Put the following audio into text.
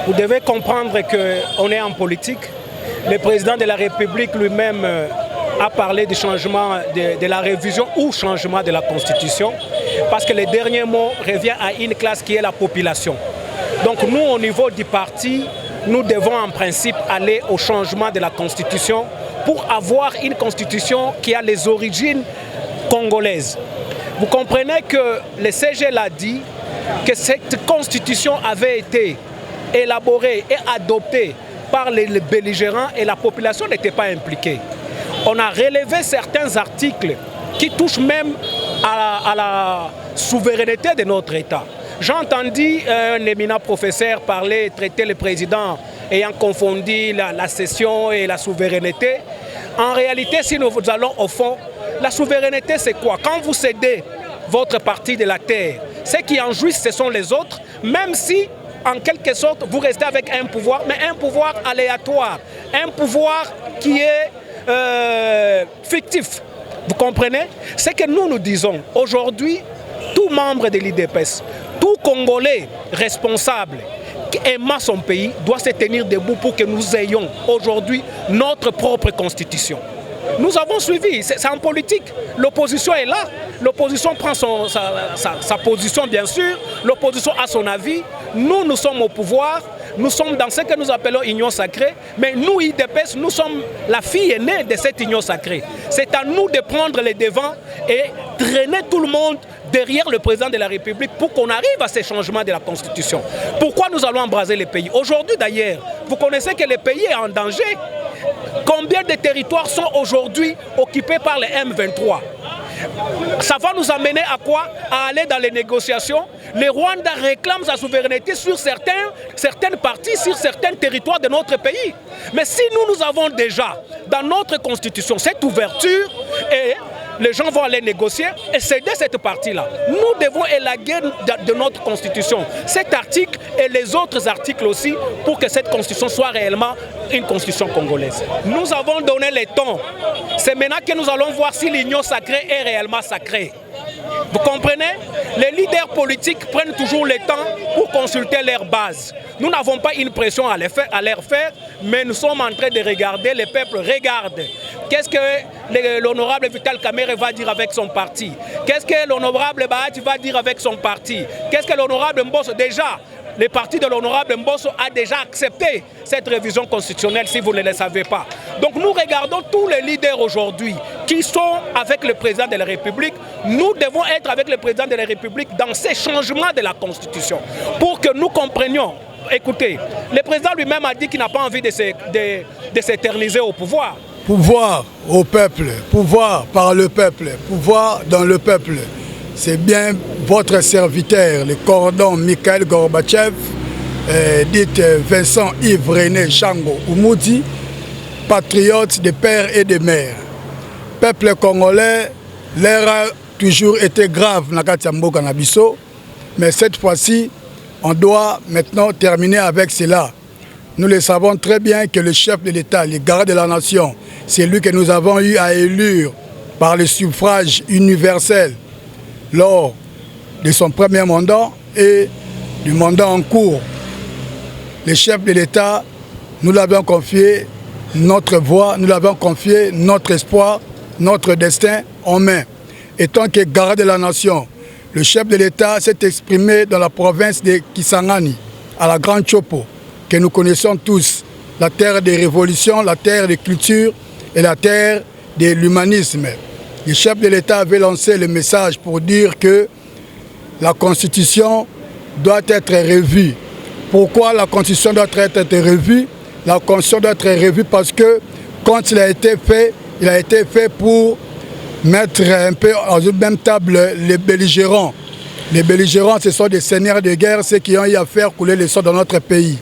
Vous devez comprendre qu'on est en politique. Le président de la République lui-même a parlé du changement de la révision ou changement de la Constitution, parce que le dernier mot revient à une classe qui est la population. Donc nous, au niveau du parti, nous devons en principe aller au changement de la Constitution pour avoir une Constitution qui a les origines congolaises. Vous comprenez que le CG l'a dit, que cette Constitution avait été élaborée et adoptée par les belligérants et la population n'était pas impliquée. On a relevé certains articles qui touchent même à la souveraineté de notre État. J'ai entendu un éminent professeur parler, traiter le président ayant confondu la cession et la souveraineté. En réalité, si nous allons au fond, la souveraineté c'est quoi? Quand vous cédez votre partie de la terre, ceux qui en jouissent ce sont les autres, même si en quelque sorte vous restez avec un pouvoir, mais un pouvoir aléatoire, un pouvoir qui est fictif. Vous comprenez? C'est que nous disons aujourd'hui, tout membre de l'IDPS, tout Congolais responsable qui aime son pays doit se tenir debout pour que nous ayons aujourd'hui notre propre constitution. Nous avons suivi, c'est en politique, l'opposition est là, l'opposition prend sa position bien sûr, l'opposition a son avis, nous sommes au pouvoir, nous sommes dans ce que nous appelons union sacrée, mais nous, IDPS, nous sommes la fille aînée de cette union sacrée. C'est à nous de prendre les devants et traîner tout le monde derrière le président de la République pour qu'on arrive à ces changements de la Constitution. Pourquoi nous allons embraser les pays? Aujourd'hui d'ailleurs, vous connaissez que le pays est en danger. Combien de territoires sont aujourd'hui occupés par les M23? Ça va nous amener à quoi? À aller dans les négociations. Le Rwanda réclame sa souveraineté sur certaines parties, sur certains territoires de notre pays. Mais si nous avons déjà dans notre constitution cette ouverture et les gens vont aller négocier et céder cette partie-là. Nous devons élaguer de notre constitution cet article et les autres articles aussi pour que cette constitution soit réellement une constitution congolaise. Nous avons donné les tons. C'est maintenant que nous allons voir si l'union sacrée est réellement sacrée. Vous comprenez? Les leaders politiques prennent toujours le temps pour consulter leur base. Nous n'avons pas une pression à leur faire, mais nous sommes en train de regarder, le peuple regarde. Qu'est-ce que l'honorable Vital Kamerhe va dire avec son parti? Qu'est-ce que l'honorable Bahati va dire avec son parti? Qu'est-ce que l'honorable Mbosso déjà? Le parti de l'honorable Mbosso a déjà accepté cette révision constitutionnelle, si vous ne le savez pas. Donc nous regardons tous les leaders aujourd'hui qui sont avec le président de la République. Nous devons être avec le président de la République dans ces changements de la Constitution pour que nous comprenions. Écoutez, le président lui-même a dit qu'il n'a pas envie de s'éterniser au pouvoir. Pouvoir au peuple, pouvoir par le peuple, pouvoir dans le peuple. C'est bien votre serviteur, le cordon Mikhail Gorbatchev, dit Vincent Yves René Chango Oumoudi, patriote de père et de mère. Peuple congolais, l'ère a toujours été grave dans Katiambo Kanabiso, mais cette fois-ci, on doit maintenant terminer avec cela. Nous le savons très bien que le chef de l'État, le garant de la nation, c'est lui que nous avons eu à élire par le suffrage universel lors de son premier mandat et du mandat en cours. Le chef de l'État, nous l'avons confié notre voix, nous l'avons confié notre espoir, notre destin en main. Et tant que garant de la nation, le chef de l'État s'est exprimé dans la province de Kisangani, à la Grande Chopo, que nous connaissons tous, la terre des révolutions, la terre des cultures et la terre de l'humanisme. Le chef de l'État avait lancé le message pour dire que la Constitution doit être revue. Pourquoi la Constitution doit être revue? La Constitution doit être revue parce que quand il a été fait pour mettre un peu à une même table les belligérants. Les belligérants, ce sont des seigneurs de guerre, ceux qui ont eu à faire couler le sang dans notre pays.